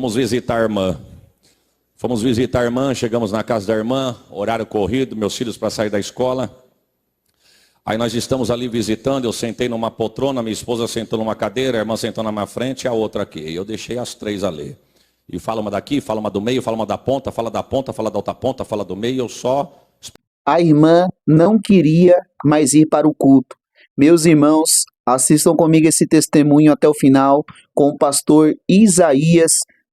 Fomos visitar a irmã. Fomos visitar a irmã, chegamos na casa da irmã, horário corrido, meus filhos para sair da escola. Aí nós estamos ali visitando, eu sentei numa poltrona, minha esposa sentou numa cadeira, a irmã sentou na minha frente e a outra aqui. E eu deixei as três ali. E fala uma daqui, fala uma do meio, fala uma da ponta, fala da ponta, fala da outra ponta, fala do meio, eu só... A irmã não queria mais ir para o culto. Meus irmãos, assistam comigo esse testemunho até o final com o pastor Isaías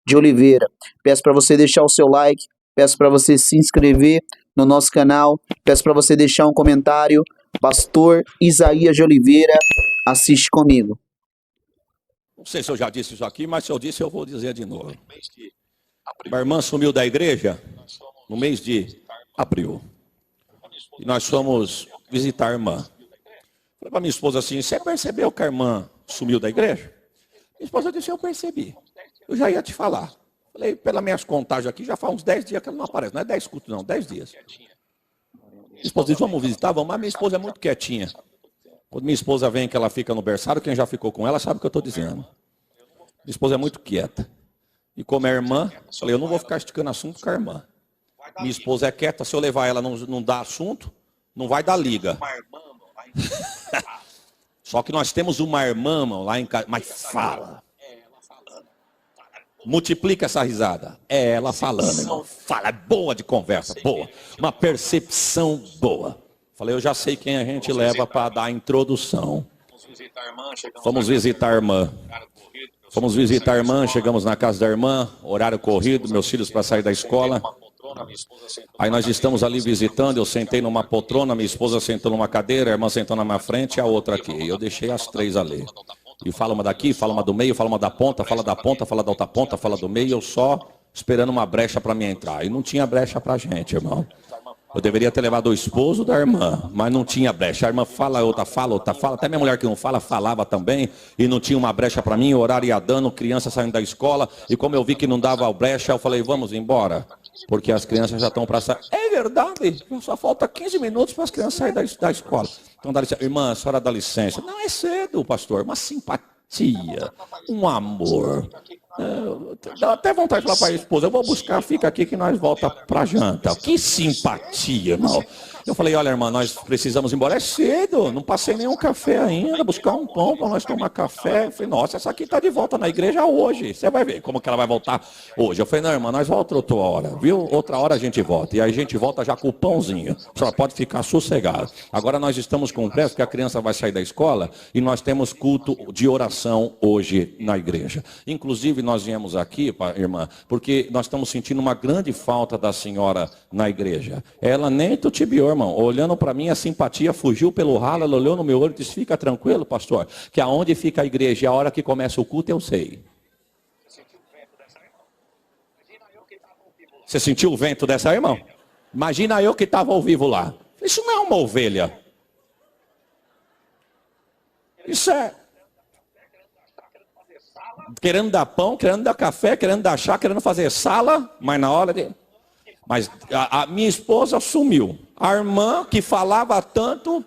de Oliveira. Peço para você deixar o seu like, peço para você se inscrever no nosso canal, peço para você deixar um comentário. Pastor Isaías de Oliveira, assiste comigo. Não sei se eu já disse isso aqui, mas se eu disse eu vou dizer de novo. A irmã sumiu da igreja no mês de abril. E nós fomos visitar a irmã. Falei para minha esposa assim, você percebeu que a irmã sumiu da igreja? Minha esposa disse, eu percebi. Eu já ia te falar. Falei, pelas minhas contagens aqui, já faz uns 10 dias que ela não aparece. Não é 10 cultos não, 10 dias. Minha esposa disse, vamos visitar, vamos. Mas minha esposa é muito quietinha. Quando minha esposa vem que ela fica no berçário, quem já ficou com ela sabe o que eu estou dizendo. Minha esposa é muito quieta. E como é irmã, falei, eu não vou ficar esticando assunto com a irmã. Minha esposa é quieta, se eu levar ela não dá assunto, não vai dar liga. Só que nós temos uma irmã lá em casa, mas fala. Multiplica essa risada. É ela falando, irmão. Fala, é boa de conversa, boa. Uma percepção boa. Falei, eu já sei quem a gente leva para dar a introdução. Fomos visitar a irmã. Fomos visitar a irmã, chegamos na casa da irmã, horário corrido, meus filhos para sair da escola. Aí nós estamos ali visitando, eu sentei numa poltrona, minha esposa sentou numa cadeira, a irmã sentou na minha frente e a outra aqui. E eu deixei as três ali. E fala uma daqui, fala uma do meio, fala uma da ponta, fala da ponta, fala da outra ponta, fala do meio, eu só esperando uma brecha para mim entrar. E não tinha brecha para a gente, irmão. Eu deveria ter levado o esposo da irmã, mas não tinha brecha. A irmã fala, outra fala, outra fala. Até minha mulher que não fala, falava também. E não tinha uma brecha para mim, o horário ia dando, criança saindo da escola. E como eu vi que não dava brecha, eu falei, vamos embora. Porque as crianças já estão para sair. É verdade, só falta 15 minutos para as crianças saírem da escola. Então, dá licença. Irmã, a senhora dá licença. Não, é cedo, pastor. Uma simpatia, um amor. Dá até vontade de falar para a esposa, eu vou buscar, fica aqui que nós volta para a janta. Que simpatia, irmão. Eu falei, olha, irmã, nós precisamos ir embora. É cedo, não passei nenhum café ainda, buscar um pão para nós tomar café. Eu falei, nossa, essa aqui está de volta na igreja hoje. Você vai ver como que ela vai voltar hoje. Eu falei, não, irmã, nós voltamos outra hora, viu? Outra hora a gente volta. E aí a gente volta já com o pãozinho. A senhora pode ficar sossegada. Agora nós estamos com pressa, porque a criança vai sair da escola e nós temos culto de oração hoje na igreja. Inclusive, nós viemos aqui, irmã, porque nós estamos sentindo uma grande falta da senhora na igreja. Ela nem tutibiou, irmão. Olhando para mim, a simpatia fugiu pelo ralo, ela olhou no meu olho e disse, fica tranquilo, pastor, que aonde fica a igreja e a hora que começa o culto, eu sei. Você sentiu o vento dessa, irmão? Imagina eu que estava ao vivo lá. Isso não é uma ovelha. Isso é... querendo dar pão, querendo dar café, querendo dar chá, querendo fazer sala, mas na hora de... Mas a minha esposa sumiu. A irmã que falava tanto,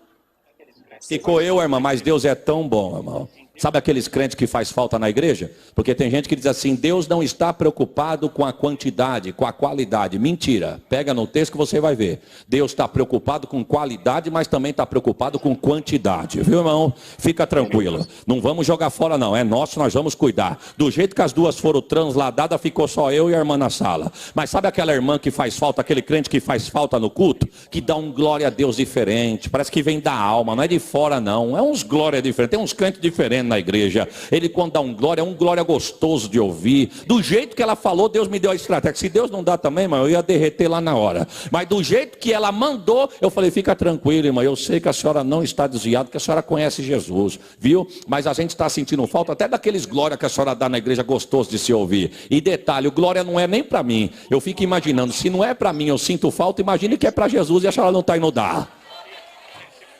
ficou eu, irmã, mas Deus é tão bom, irmão. Sabe aqueles crentes que faz falta na igreja? Porque tem gente que diz assim, Deus não está preocupado com a quantidade, com a qualidade. Mentira, pega no texto que você vai ver. Deus está preocupado com qualidade, mas também está preocupado com quantidade. Viu, irmão? Fica tranquilo. Não vamos jogar fora não, é nosso, nós vamos cuidar. Do jeito que as duas foram transladadas, ficou só eu e a irmã na sala. Mas sabe aquela irmã que faz falta, aquele crente que faz falta no culto? Que dá um glória a Deus diferente, parece que vem da alma, não é de fora não. É uns glória diferente, tem uns crentes diferentes na igreja. Ele quando dá um glória gostoso de ouvir. Do jeito que ela falou, Deus me deu a estratégia. Se Deus não dá também, irmão, eu ia derreter lá na hora. Mas do jeito que ela mandou, eu falei, fica tranquilo, irmão, eu sei que a senhora não está desviada, que a senhora conhece Jesus, viu? Mas a gente está sentindo falta até daqueles glória que a senhora dá na igreja, gostoso de se ouvir. E detalhe, o glória não é nem para mim. Eu fico imaginando, se não é para mim, eu sinto falta, imagine que é para Jesus e a senhora não está indo dar.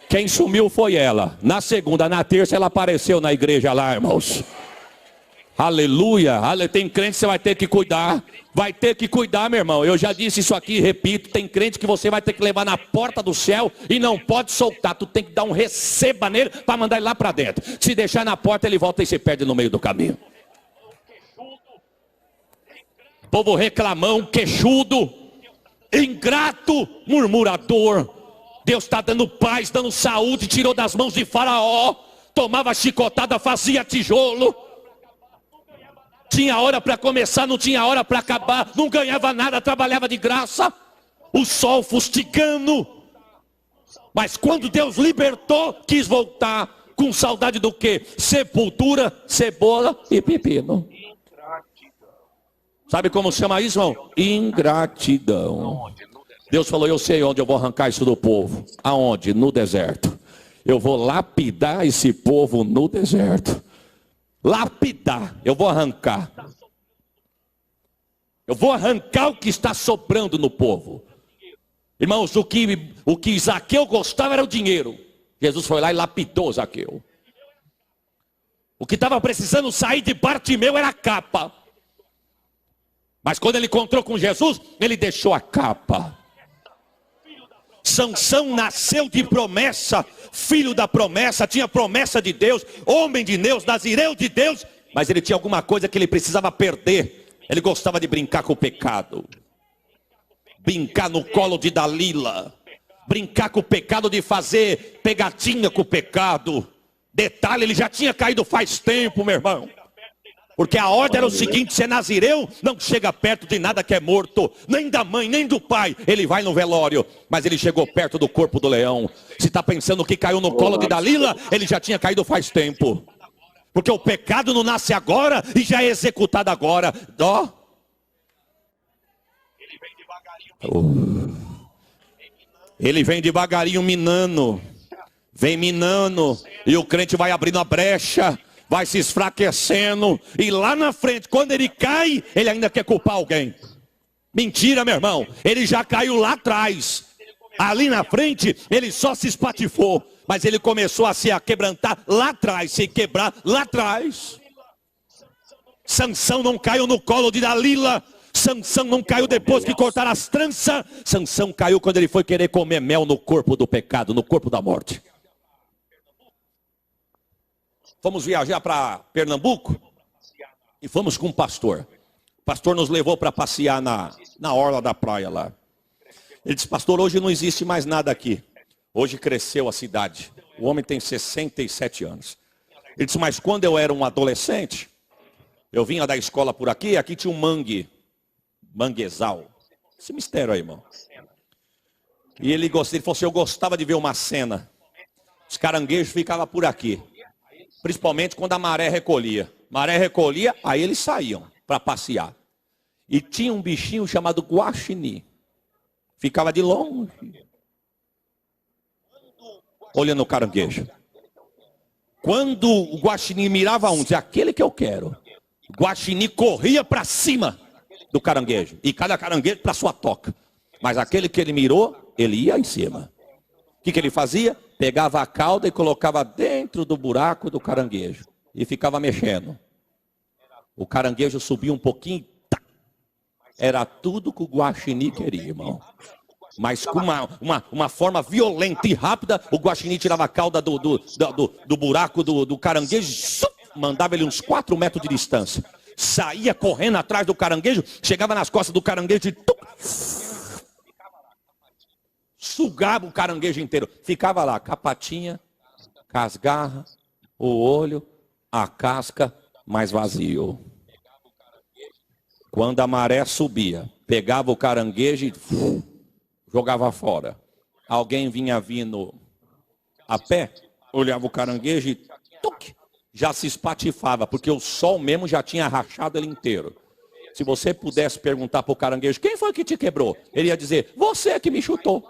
Quem sumiu foi ela. Na segunda, na terça, ela apareceu na igreja lá, irmãos. Aleluia. Tem crente que você vai ter que cuidar. Vai ter que cuidar, meu irmão. Eu já disse isso aqui, repito. Tem crente que você vai ter que levar na porta do céu e não pode soltar. Tu tem que dar um receba nele para mandar ele lá para dentro. Se deixar na porta, ele volta e se perde no meio do caminho. Povo reclamão, queixudo, ingrato, murmurador. Deus está dando paz, dando saúde, tirou das mãos de Faraó. Tomava chicotada, fazia tijolo. Tinha hora para começar, não tinha hora para acabar. Não ganhava nada, trabalhava de graça. O sol fustigando. Mas quando Deus libertou, quis voltar. Com saudade do quê? Sepultura, cebola e pepino. Sabe como chama isso, irmão? Ingratidão. Deus falou, eu sei onde eu vou arrancar isso do povo. Aonde? No deserto. Eu vou lapidar esse povo no deserto. Lapidar. Eu vou arrancar. Eu vou arrancar o que está sobrando no povo. Irmãos, o que Zaqueu gostava era o dinheiro. Jesus foi lá e lapidou Zaqueu. O que estava precisando sair de Bartimeu era a capa. Mas quando ele encontrou com Jesus, ele deixou a capa. Sansão nasceu de promessa, filho da promessa, tinha promessa de Deus, homem de Deus, nazireu de Deus. Mas ele tinha alguma coisa que ele precisava perder. Ele gostava de brincar com o pecado. Brincar no colo de Dalila. Brincar com o pecado, de fazer pegadinha com o pecado. Detalhe, ele já tinha caído faz tempo, meu irmão. Porque a ordem era o seguinte, ser nazireu, não chega perto de nada que é morto. Nem da mãe, nem do pai. Ele vai no velório, mas ele chegou perto do corpo do leão. Se está pensando que caiu no colo de Dalila, ele já tinha caído faz tempo. Porque o pecado não nasce agora e já é executado agora. Dó. Ele vem devagarinho minando. Vem minando. E o crente vai abrindo a brecha. Vai se esfraquecendo. E lá na frente, quando ele cai, ele ainda quer culpar alguém. Mentira, meu irmão. Ele já caiu lá atrás. Ali na frente, ele só se espatifou. Mas ele começou a se quebrantar lá atrás. Se quebrar lá atrás. Sansão não caiu no colo de Dalila. Sansão não caiu depois que cortaram as tranças. Sansão caiu quando ele foi querer comer mel no corpo do pecado, no corpo da morte. Fomos viajar para Pernambuco e fomos com um pastor. O pastor nos levou para passear na orla da praia lá. Ele disse, pastor, hoje não existe mais nada aqui. Hoje cresceu a cidade. O homem tem 67 anos. Ele disse, mas quando eu era um adolescente, eu vinha da escola por aqui, aqui tinha um manguezal. Esse mistério aí, irmão. E ele falou assim, eu gostava de ver uma cena. Os caranguejos ficavam por aqui. Principalmente quando a maré recolhia. Maré recolhia, aí eles saíam para passear. E tinha um bichinho chamado guaxinim. Ficava de longe, olhando o caranguejo. Quando o guaxinim mirava um, dizia, aquele que eu quero. O guaxinim corria para cima do caranguejo. E cada caranguejo para sua toca. Mas aquele que ele mirou, ele ia em cima. O que ele fazia? Pegava a cauda e colocava dentro do buraco do caranguejo. E ficava mexendo. O caranguejo subia um pouquinho. Tá. Era tudo que o guaxinim queria, irmão. Mas com uma forma violenta e rápida, o guaxinim tirava a cauda do buraco do caranguejo. Mandava ele uns 4 metros de distância. Saía correndo atrás do caranguejo. Chegava nas costas do caranguejo e... sugava o caranguejo inteiro. Ficava lá, com a patinha, com as garras, o olho, a casca, mais vazio. Quando a maré subia, pegava o caranguejo e jogava fora. Alguém vinha vindo a pé, olhava o caranguejo e já se espatifava, porque o sol mesmo já tinha rachado ele inteiro. Se você pudesse perguntar para o caranguejo, quem foi que te quebrou? Ele ia dizer, você que me chutou.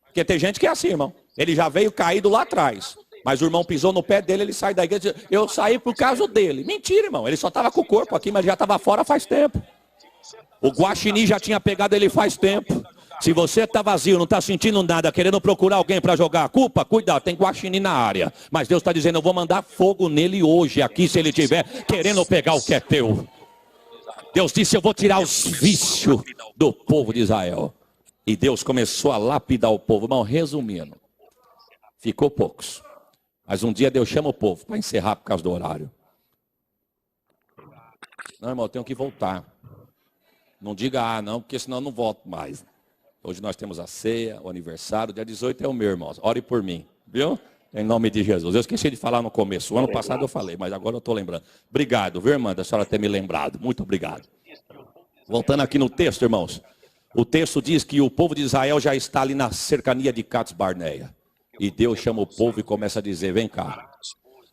Porque tem gente que é assim, irmão. Ele já veio caído lá atrás. Mas o irmão pisou no pé dele, ele sai da igreja e diz, eu saí por causa dele. Mentira, irmão. Ele só estava com o corpo aqui, mas já estava fora faz tempo. O guaxinim já tinha pegado ele faz tempo. Se você está vazio, não está sentindo nada, querendo procurar alguém para jogar a culpa, cuidado, tem guaxinim na área. Mas Deus está dizendo, eu vou mandar fogo nele hoje, aqui, se ele estiver querendo pegar o que é teu. Deus disse, eu vou tirar os vícios do povo de Israel. E Deus começou a lapidar o povo. Irmão, resumindo, ficou poucos. Mas um dia Deus chama o povo para encerrar por causa do horário. Não, irmão, eu tenho que voltar. Não diga não, porque senão eu não volto mais. Hoje nós temos a ceia, o aniversário, dia 18 é o meu, irmão. Ore por mim, viu? Em nome de Jesus. Eu esqueci de falar no começo. O ano passado eu falei, mas agora eu estou lembrando. Obrigado, viu, irmã, da senhora ter me lembrado. Muito obrigado. Voltando aqui no texto, irmãos. O texto diz que o povo de Israel já está ali na cercania de Cades Barneia. E Deus chama o povo e começa a dizer, vem cá.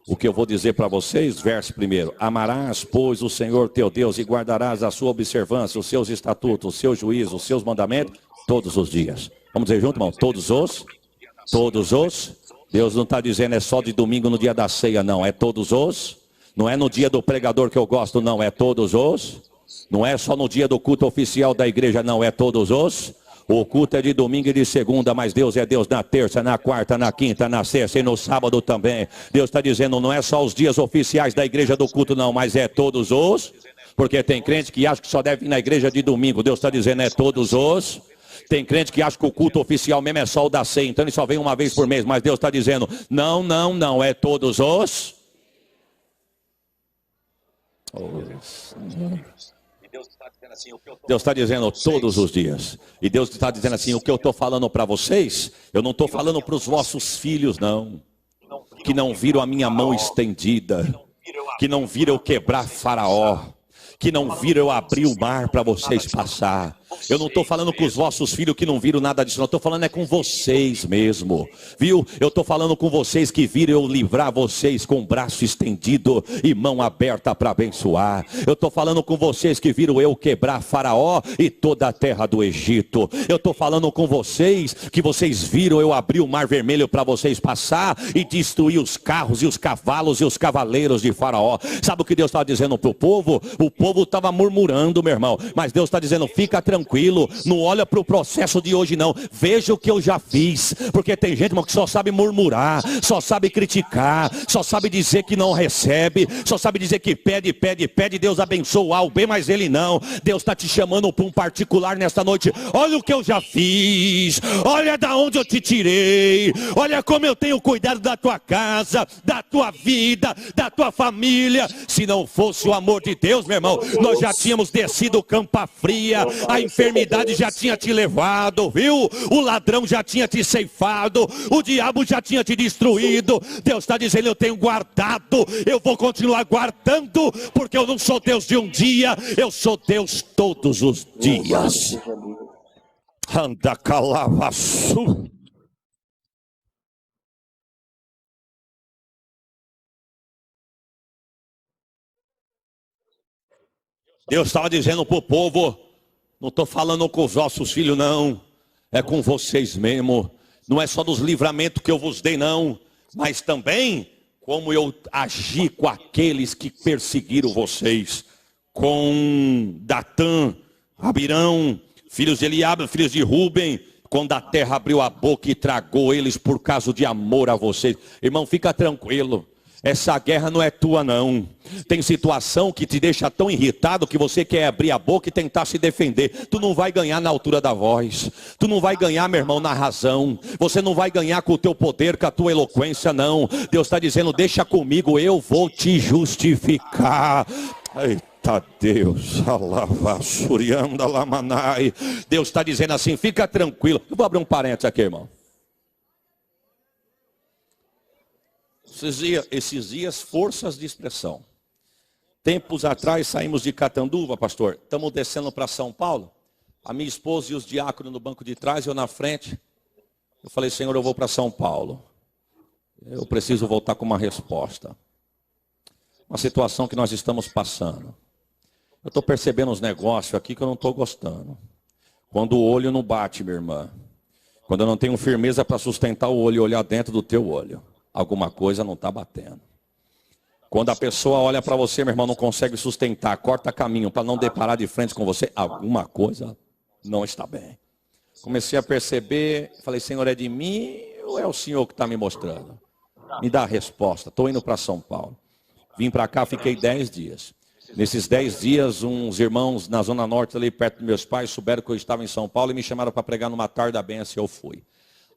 O que eu vou dizer para vocês, verso 1. Amarás, pois, o Senhor teu Deus e guardarás a sua observância, os seus estatutos, os seus juízos, os seus mandamentos, todos os dias. Vamos dizer junto, irmão? Todos os. Deus não está dizendo é só de domingo no dia da ceia, não. É todos os. Não é no dia do pregador que eu gosto, não. É todos os. Não é só no dia do culto oficial da igreja, não. É todos os. O culto é de domingo e de segunda, mas Deus é Deus na terça, na quarta, na quinta, na sexta e no sábado também. Deus está dizendo, não é só os dias oficiais da igreja do culto, não, mas é todos os. Porque tem crente que acha que só deve ir na igreja de domingo. Deus está dizendo, é todos os. Tem crente que acha que o culto oficial mesmo é só o da ceia, então ele só vem uma vez por mês. Mas Deus está dizendo, não, é todos os. Deus está dizendo todos os dias. E Deus está dizendo assim, o que eu estou falando para vocês, eu não estou falando para os vossos filhos, não. Que não viram a minha mão estendida. Que não viram eu quebrar Faraó. Que não viram eu abrir o mar para vocês passar. Eu não estou falando com os vossos filhos que não viram nada disso, não. Estou falando é com vocês mesmo, viu? Eu estou falando com vocês que viram eu livrar vocês com o braço estendido e mão aberta para abençoar. Eu estou falando com vocês que viram eu quebrar Faraó e toda a terra do Egito. Eu estou falando com vocês que vocês viram eu abrir o mar vermelho para vocês passar e destruir os carros e os cavalos e os cavaleiros de Faraó. Sabe o que Deus estava dizendo para o povo? O povo estava murmurando, meu irmão, mas Deus está dizendo, fica tranquilo. Não olha para o processo de hoje não. Veja o que eu já fiz. Porque tem gente, irmão, que só sabe murmurar, só sabe criticar, só sabe dizer que não recebe, só sabe dizer que pede, Deus abençoa o bem, mas ele não. Deus está te chamando para um particular nesta noite. Olha o que eu já fiz. Olha da onde eu te tirei. Olha como eu tenho cuidado da tua casa, da tua vida, da tua família. Se não fosse o amor de Deus, meu irmão, nós já tínhamos descido campa fria. A enfermidade já tinha te levado, viu? O ladrão já tinha te ceifado, o diabo já tinha te destruído. Deus está dizendo, eu tenho guardado, eu vou continuar guardando, porque eu não sou Deus de um dia, eu sou Deus todos os dias. Anda calavaçu. Deus estava dizendo para o povo, não estou falando com os vossos filhos não, é com vocês mesmo. Não é só dos livramentos que eu vos dei não, mas também como eu agi com aqueles que perseguiram vocês. Com Datã, Abirão, filhos de Eliabe, filhos de Ruben, quando a terra abriu a boca e tragou eles por causa de amor a vocês. Irmão, fica tranquilo. Essa guerra não é tua não. Tem situação que te deixa tão irritado que você quer abrir a boca e tentar se defender. Tu não vai ganhar na altura da voz. Tu não vai ganhar, meu irmão, na razão. Você não vai ganhar com o teu poder, com a tua eloquência, não. Deus está dizendo, deixa comigo, eu vou te justificar. Eita Deus, Deus está dizendo assim, fica tranquilo. Eu vou abrir um parênteses aqui, irmão. Esses dias, forças de expressão. Tempos atrás saímos de Catanduva, pastor. Estamos descendo para São Paulo. A minha esposa e os diáconos no banco de trás, eu na frente. Eu falei, Senhor, eu vou para São Paulo. Eu preciso voltar com uma resposta. Uma situação que nós estamos passando. Eu estou percebendo uns negócios aqui que eu não estou gostando. Quando o olho não bate, minha irmã. Quando eu não tenho firmeza para sustentar o olho e olhar dentro do teu olho. Alguma coisa não está batendo. Quando a pessoa olha para você, meu irmão, não consegue sustentar, corta caminho para não deparar de frente com você, alguma coisa não está bem. Comecei a perceber, falei, Senhor, é de mim ou é o Senhor que está me mostrando? Me dá a resposta, estou indo para São Paulo. Vim para cá, fiquei 10 dias. Nesses 10 dias, uns irmãos na Zona Norte, ali perto dos meus pais, souberam que eu estava em São Paulo e me chamaram para pregar numa tarde da benção e eu fui.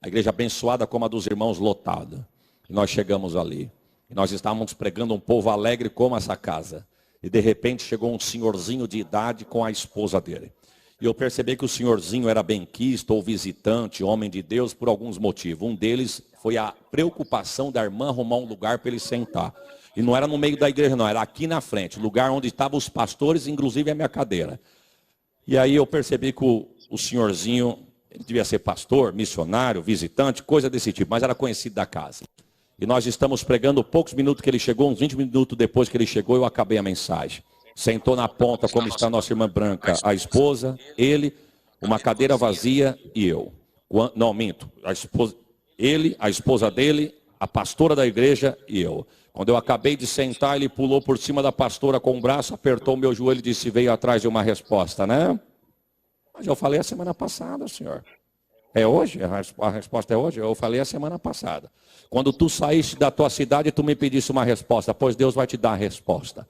A igreja abençoada como a dos irmãos, lotada. E nós chegamos ali. E nós estávamos pregando um povo alegre como essa casa. E de repente chegou um senhorzinho de idade com a esposa dele. E eu percebi que o senhorzinho era benquisto ou visitante, homem de Deus, por alguns motivos. Um deles foi a preocupação da irmã arrumar um lugar para ele sentar. E não era no meio da igreja não, era aqui na frente, lugar onde estavam os pastores, inclusive a minha cadeira. E aí eu percebi que o senhorzinho, ele devia ser pastor, missionário, visitante, coisa desse tipo, mas era conhecido da casa. E nós estamos pregando poucos minutos que ele chegou, uns 20 minutos depois que ele chegou, eu acabei a mensagem. Sentou na ponta, como está a nossa irmã Branca, a esposa, ele, uma cadeira vazia e eu. Não, minto. Ele, a esposa dele, a pastora da igreja e eu. Quando eu acabei de sentar, ele pulou por cima da pastora com o braço, apertou o meu joelho e disse, veio atrás de uma resposta, né? Mas eu falei a semana passada, senhor. É hoje? A resposta é hoje? Eu falei a semana passada. Quando tu saíste da tua cidade, tu me pediste uma resposta, pois Deus vai te dar a resposta.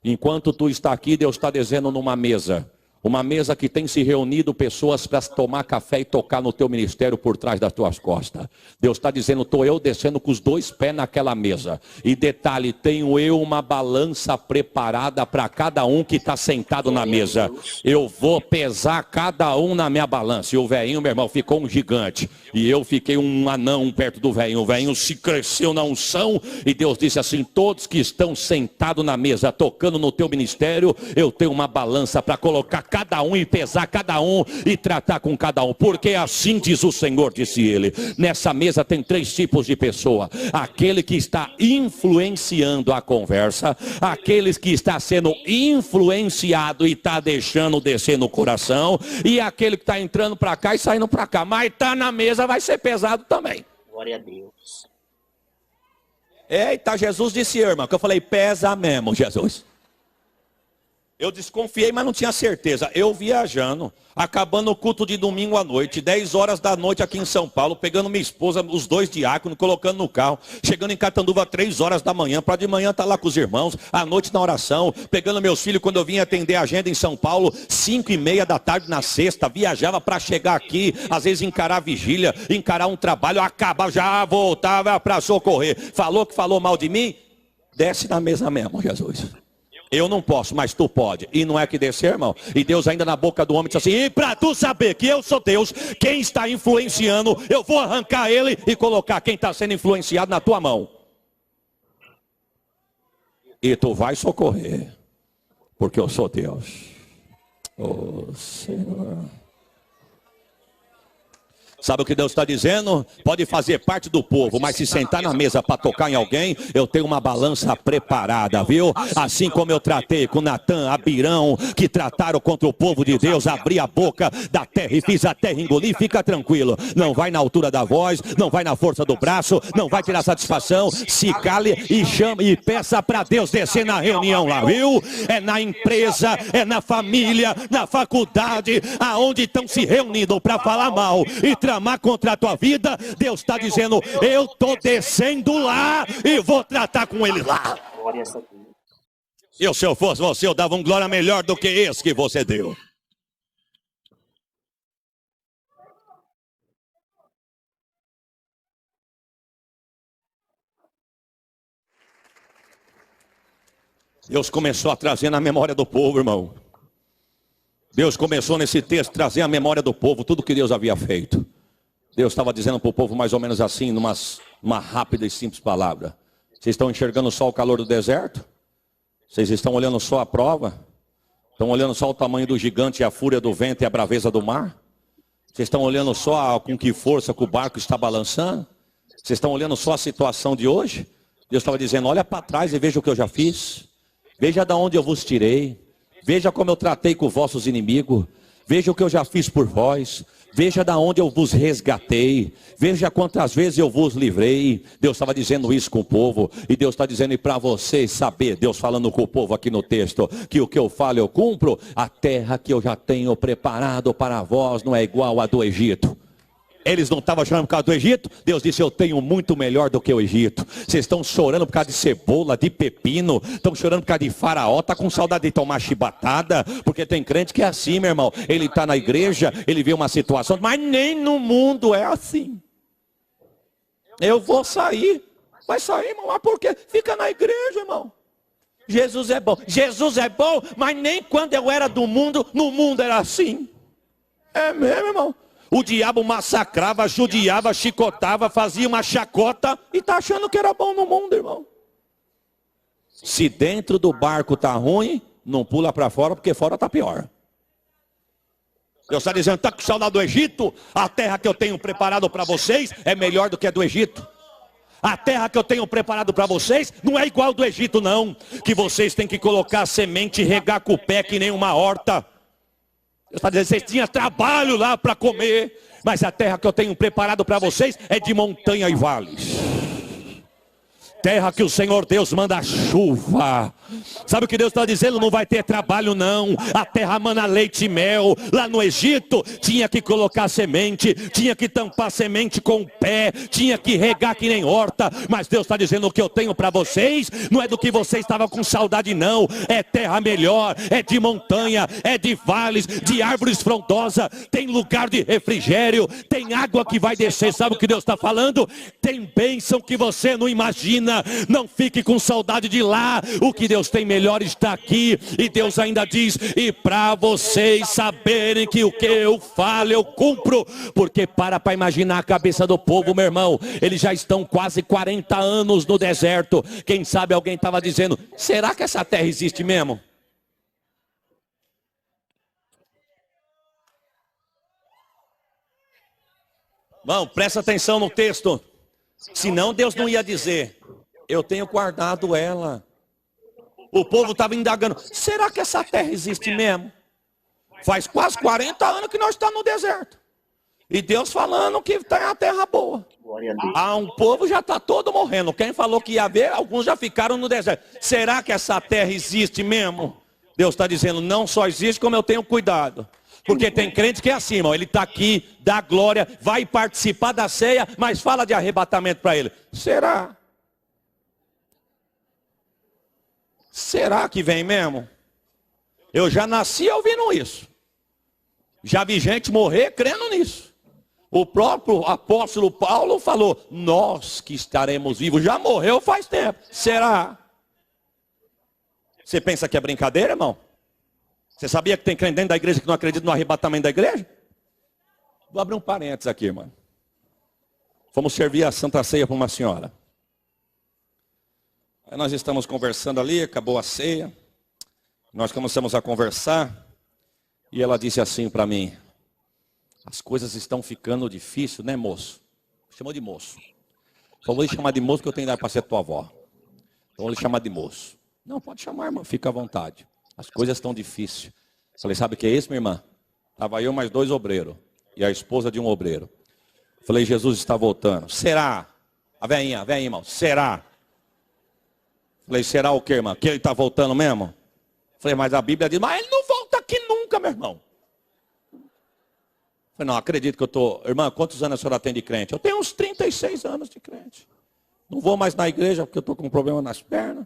Enquanto tu está aqui, Deus está dizendo numa mesa. Uma mesa que tem se reunido pessoas para tomar café e tocar no teu ministério por trás das tuas costas. Deus está dizendo, estou eu descendo com os 2 pés naquela mesa. E detalhe, tenho eu uma balança preparada para cada um que está sentado na mesa. Eu vou pesar cada um na minha balança. E o velhinho, meu irmão, ficou um gigante. E eu fiquei um anão perto do velhinho. O velhinho se cresceu na unção. E Deus disse assim, todos que estão sentados na mesa, tocando no teu ministério, eu tenho uma balança para colocar cada um e pesar cada um e tratar com cada um, porque assim diz o Senhor, disse ele. Nessa mesa tem 3 tipos de pessoa: aquele que está influenciando a conversa, aqueles que está sendo influenciado e está deixando descer no coração, e aquele que está entrando para cá e saindo para cá, mas está na mesa, vai ser pesado também. Glória a Deus. Eita, Jesus disse, irmão, que eu falei, pesa mesmo, Jesus. Eu desconfiei, mas não tinha certeza. Eu viajando, acabando o culto de domingo à noite, 10 horas da noite aqui em São Paulo, pegando minha esposa, os 2 diáconos, colocando no carro, chegando em Catanduva 3 horas da manhã, para de manhã estar lá com os irmãos, à noite na oração, pegando meus filhos quando eu vim atender a agenda em São Paulo, 5:30 da tarde na sexta, viajava para chegar aqui, às vezes encarar a vigília, encarar um trabalho, acabava, já voltava para socorrer. Falou que falou mal de mim? Desce na mesa mesmo, Jesus. Eu não posso, mas tu pode. E não é que descer, irmão. E Deus ainda na boca do homem disse assim, e para tu saber que eu sou Deus, quem está influenciando, eu vou arrancar ele e colocar quem está sendo influenciado na tua mão. E tu vai socorrer, porque eu sou Deus. Oh, Senhor. Sabe o que Deus está dizendo? Pode fazer parte do povo, mas se sentar na mesa para tocar em alguém, eu tenho uma balança preparada, viu? Assim como eu tratei com Natan, Abirão, que trataram contra o povo de Deus, abri a boca da terra e fiz a terra engolir, fica tranquilo. Não vai na altura da voz, não vai na força do braço, não vai tirar satisfação, se cale e chame e peça para Deus descer na reunião lá, viu? É na empresa, é na família, na faculdade, aonde estão se reunindo para falar mal e tramar contra a tua vida, Deus está dizendo, eu estou descendo lá e vou tratar com ele lá. Se eu fosse você, eu dava um glória melhor do que esse que você deu. Deus começou a trazer na memória do povo, irmão. Deus começou nesse texto a trazer a memória do povo, tudo que Deus havia feito. Deus estava dizendo para o povo mais ou menos assim, numa rápida e simples palavra. Vocês estão enxergando só o calor do deserto? Vocês estão olhando só a prova? Estão olhando só o tamanho do gigante, a fúria do vento e a braveza do mar? Vocês estão olhando só com que força que o barco está balançando? Vocês estão olhando só a situação de hoje? Deus estava dizendo, olha para trás e veja o que eu já fiz. Veja de onde eu vos tirei. Veja como eu tratei com vossos inimigos. Veja o que eu já fiz por vós. Veja da onde eu vos resgatei. Veja quantas vezes eu vos livrei. Deus estava dizendo isso com o povo. E Deus está dizendo, e para vocês saber, Deus falando com o povo aqui no texto, que o que eu falo eu cumpro. A terra que eu já tenho preparado para vós não é igual a do Egito. Eles não estavam chorando por causa do Egito? Deus disse, eu tenho muito melhor do que o Egito. Vocês estão chorando por causa de cebola, de pepino. Estão chorando por causa de faraó. Está com saudade de tomar chibatada. Porque tem crente que é assim, meu irmão. Ele está na igreja, ele vê uma situação, mas nem no mundo é assim. Eu vou sair. Vai sair, irmão, mas por quê? Fica na igreja, irmão. Jesus é bom. Jesus é bom, mas nem quando eu era do mundo, no mundo era assim. É mesmo, irmão. O diabo massacrava, judiava, chicotava, fazia uma chacota e está achando que era bom no mundo, irmão. Se dentro do barco está ruim, não pula para fora, porque fora está pior. Deus está dizendo, está com saudade do Egito? A terra que eu tenho preparado para vocês é melhor do que a do Egito. A terra que eu tenho preparado para vocês não é igual do Egito não. Que vocês têm que colocar semente e regar com o pé que nem uma horta. Deus está dizendo, vocês tinham trabalho lá para comer. Mas a terra que eu tenho preparado para vocês é de montanha e vales. Terra que o Senhor Deus manda chuva. Sabe o que Deus está dizendo? Não vai ter trabalho não. A terra mana leite e mel. Lá no Egito tinha que colocar semente, tinha que tampar semente com o pé, tinha que regar que nem horta. Mas Deus está dizendo, o que eu tenho para vocês não é do que vocês estavam com saudade não. É terra melhor, é de montanha, é de vales, de árvores frondosas. Tem lugar de refrigério, tem água que vai descer. Sabe o que Deus está falando? Tem bênção que você não imagina. Não fique com saudade de lá. O que Deus tem melhor está aqui. E Deus ainda diz, e para vocês saberem que o que eu falo eu cumpro. Porque para imaginar a cabeça do povo, meu irmão, eles já estão quase 40 anos no deserto. Quem sabe alguém estava dizendo, será que essa terra existe mesmo? Irmão, presta atenção no texto. Senão Deus não ia dizer, eu tenho guardado ela. O povo estava indagando, será que essa terra existe mesmo? Faz quase 40 anos que nós estamos no deserto. E Deus falando que tem a terra boa. Um povo já está todo morrendo. Quem falou que ia ver, alguns já ficaram no deserto. Será que essa terra existe mesmo? Deus está dizendo, não só existe como eu tenho cuidado. Porque tem crente que é assim, irmão, ele está aqui, dá glória, vai participar da ceia, mas fala de arrebatamento para ele. Será? Será que vem mesmo? Eu já nasci ouvindo isso. Já vi gente morrer crendo nisso. O próprio apóstolo Paulo falou, nós que estaremos vivos, já morreu faz tempo. Será? Você pensa que é brincadeira, irmão? Você sabia que tem crente dentro da igreja que não acredita no arrebatamento da igreja? Vou abrir um parênteses aqui, irmão. Fomos servir a Santa Ceia para uma senhora. Aí nós estamos conversando ali, acabou a ceia. Nós começamos a conversar. E ela disse assim para mim, as coisas estão ficando difíceis, né, moço? Chamou de moço. Só vou lhe chamar de moço que eu tenho idade para ser tua avó. Então vou lhe chamar de moço. Não, pode chamar, irmão, fica à vontade. As coisas estão difíceis. Falei, sabe o que é isso, minha irmã? Estava eu mais 2 obreiros. E a esposa de um obreiro. Falei, Jesus está voltando. Será? A velhinha, irmão, será? Falei, será o quê, irmão? Que ele está voltando mesmo? Falei, mas a Bíblia diz, mas ele não volta aqui nunca, meu irmão. Falei, não, acredito que eu estou... Irmã, quantos anos a senhora tem de crente? Eu tenho uns 36 anos de crente. Não vou mais na igreja porque eu estou com um problema nas pernas.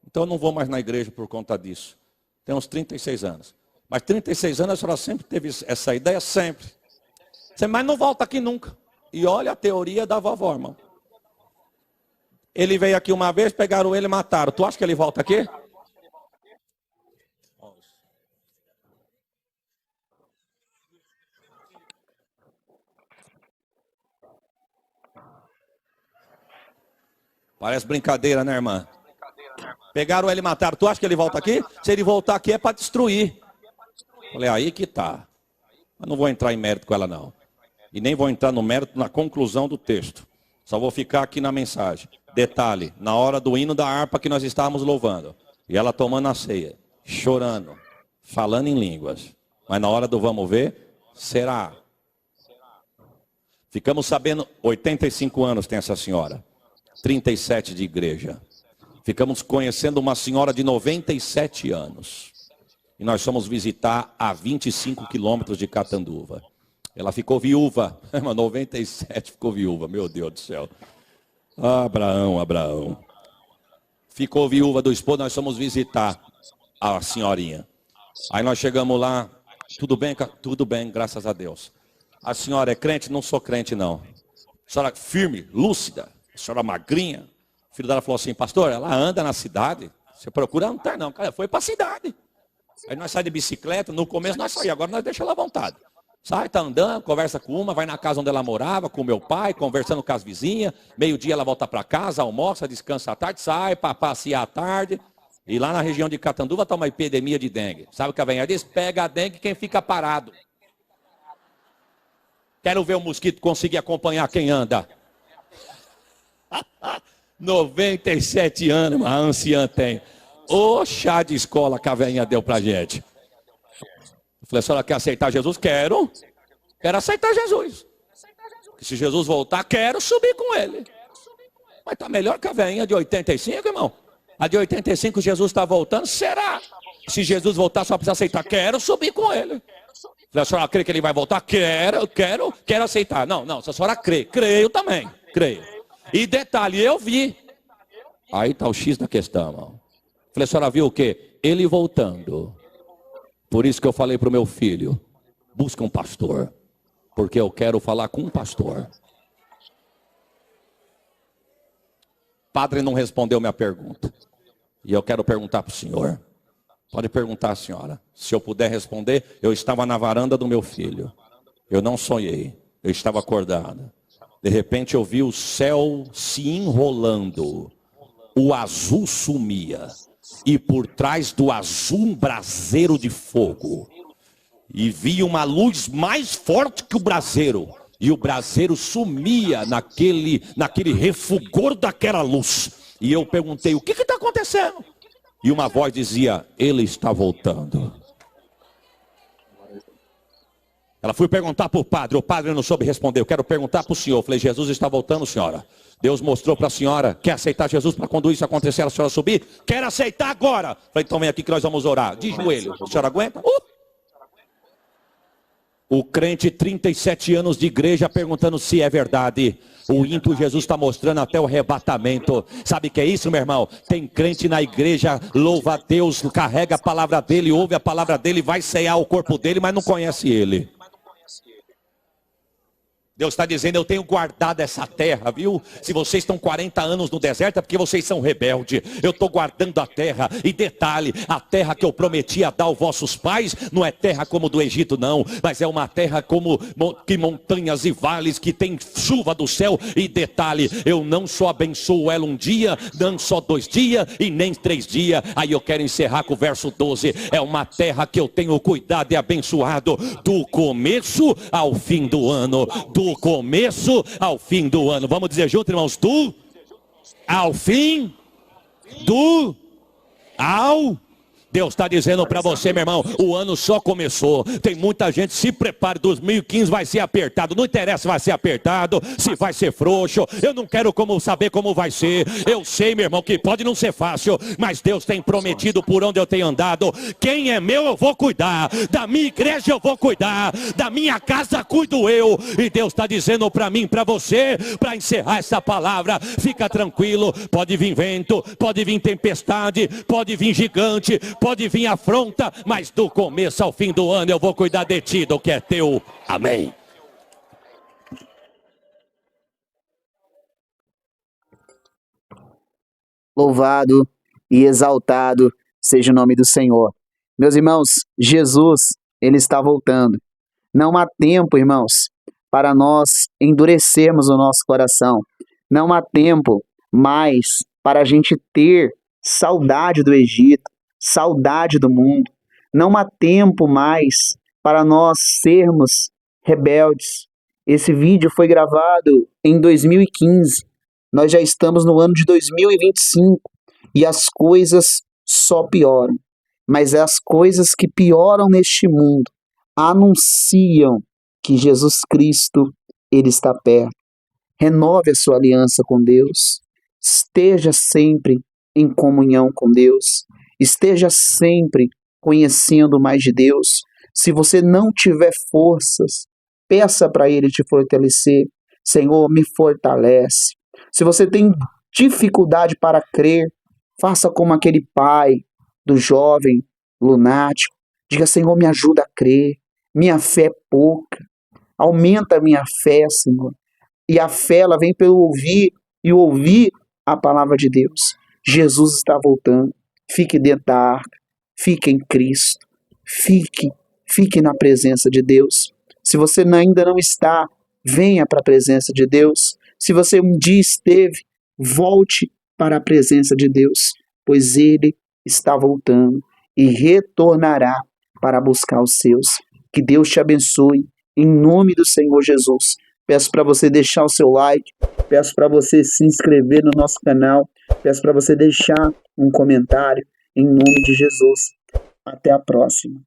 Então eu não vou mais na igreja por conta disso. Tenho uns 36 anos. Mas 36 anos a senhora sempre teve essa ideia, sempre. Mas não volta aqui nunca. E olha a teoria da vovó, irmão. Ele veio aqui uma vez, pegaram ele e mataram. Tu acha que ele volta aqui? Parece brincadeira, né, irmã? Pegaram ele e mataram. Tu acha que ele volta aqui? Se ele voltar aqui é para destruir. Falei, aí que tá. Mas não vou entrar em mérito com ela, não. E nem vou entrar no mérito na conclusão do texto. Só vou ficar aqui na mensagem. Detalhe, na hora do hino da harpa que nós estávamos louvando. E ela tomando a ceia, chorando, falando em línguas. Mas na hora do vamos ver, será? Ficamos sabendo, 85 anos tem essa senhora. 37 de igreja. Ficamos conhecendo uma senhora de 97 anos. E nós fomos visitar a 25 quilômetros de Catanduva. Ela ficou viúva. 97 ficou viúva, meu Deus do céu. Abraão. Ficou viúva do esposo, nós fomos visitar a senhorinha. Aí nós chegamos lá, tudo bem? Tudo bem, graças a Deus. A senhora é crente? Não sou crente, não. A senhora firme, lúcida, a senhora magrinha. O filho dela falou assim, pastor, ela anda na cidade. Você procura não tá não, cara, foi para a cidade. Aí nós saímos de bicicleta, no começo nós saímos, agora nós deixamos ela à vontade. Sai, tá andando, conversa com uma, vai na casa onde ela morava, com o meu pai, conversando com as vizinhas. Meio-dia ela volta para casa, almoça, descansa à tarde, sai para passear à tarde. E lá na região de Catanduva está uma epidemia de dengue. Sabe o que a velha diz? Pega a dengue quem fica parado. Quero ver o mosquito conseguir acompanhar quem anda. 97 anos, a anciã tem. Ô chá de escola que a velhinha deu pra gente. Eu falei, a senhora quer aceitar Jesus? Quero. Quero aceitar Jesus. Porque se Jesus voltar, quero subir com ele. Mas tá melhor que a velhinha de 85, irmão. A de 85, Jesus está voltando, será? Se Jesus voltar, só precisa aceitar. Quero subir com ele. A senhora crê que ele vai voltar? Quero aceitar. Não, se a senhora crê, creio também, creio. E detalhe, eu vi. Aí está o X da questão, irmão. Falei, a senhora viu o quê? Ele voltando. Por isso que eu falei para o meu filho, busca um pastor. Porque eu quero falar com um pastor. Padre não respondeu minha pergunta. E eu quero perguntar para o senhor. Pode perguntar, senhora. Se eu puder responder, eu estava na varanda do meu filho. Eu não sonhei. Eu estava acordado. De repente eu vi o céu se enrolando. O azul sumia. E por trás do azul um braseiro de fogo. E vi uma luz mais forte que o braseiro. E o braseiro sumia naquele refulgor daquela luz. E eu perguntei, o que está acontecendo? E uma voz dizia, ele está voltando. Ela foi perguntar para o padre não soube responder. Eu quero perguntar para o senhor. Eu falei, Jesus está voltando, senhora. Deus mostrou para a senhora, quer aceitar Jesus para quando isso acontecer, a senhora subir? Quer aceitar agora? Eu falei, então vem aqui que nós vamos orar. De joelho, a senhora aguenta? O crente, 37 anos de igreja, perguntando se é verdade. O ímpio Jesus está mostrando até o arrebatamento. Sabe o que é isso, meu irmão? Tem crente na igreja, louva a Deus, carrega a palavra dele, ouve a palavra dele, vai cear o corpo dele, mas não conhece ele. Deus está dizendo, eu tenho guardado essa terra, viu? Se vocês estão 40 anos no deserto, é porque vocês são rebeldes. Eu estou guardando a terra. E detalhe, a terra que eu prometi a dar aos vossos pais, não é terra como do Egito, não. Mas é uma terra como que montanhas e vales, que tem chuva do céu. E detalhe, eu não só abençoo ela um dia, não só 2 dias e nem 3 dias. Aí eu quero encerrar com o verso 12. É uma terra que eu tenho cuidado e abençoado do começo ao fim do ano. Do começo ao fim do ano. Vamos dizer junto, irmãos, do ao fim do ao. Deus está dizendo para você, meu irmão, o ano só começou. Tem muita gente, se prepare, 2015 vai ser apertado. Não interessa se vai ser apertado, se vai ser frouxo. Eu não quero saber como vai ser. Eu sei, meu irmão, que pode não ser fácil, mas Deus tem prometido por onde eu tenho andado. Quem é meu eu vou cuidar. Da minha igreja eu vou cuidar. Da minha casa cuido eu. E Deus está dizendo para mim, para você, para encerrar essa palavra, fica tranquilo. Pode vir vento, pode vir tempestade, pode vir gigante, pode vir afronta, mas do começo ao fim do ano eu vou cuidar de ti, do que é teu. Amém. Louvado e exaltado seja o nome do Senhor. Meus irmãos, Jesus, ele está voltando. Não há tempo, irmãos, para nós endurecermos o nosso coração. Não há tempo mais para a gente ter saudade do Egito, saudade do mundo. Não há tempo mais para nós sermos rebeldes. Esse vídeo foi gravado em 2015. Nós já estamos no ano de 2025 e as coisas só pioram. Mas as coisas que pioram neste mundo anunciam que Jesus Cristo, ele está perto. Renove a sua aliança com Deus. Esteja sempre em comunhão com Deus. Esteja sempre conhecendo mais de Deus. Se você não tiver forças, peça para Ele te fortalecer. Senhor, me fortalece. Se você tem dificuldade para crer, faça como aquele pai do jovem lunático. Diga, Senhor, me ajuda a crer. Minha fé é pouca. Aumenta a minha fé, Senhor. E a fé, ela vem pelo ouvir, e ouvir a palavra de Deus. Jesus está voltando. Fique dentro da arca. Fique em Cristo. Fique na presença de Deus. Se você ainda não está, venha para a presença de Deus. Se você um dia esteve, volte para a presença de Deus, pois Ele está voltando e retornará para buscar os seus. Que Deus te abençoe, em nome do Senhor Jesus. Peço para você deixar o seu like, peço para você se inscrever no nosso canal, peço para você deixar um comentário, em nome de Jesus. Até a próxima.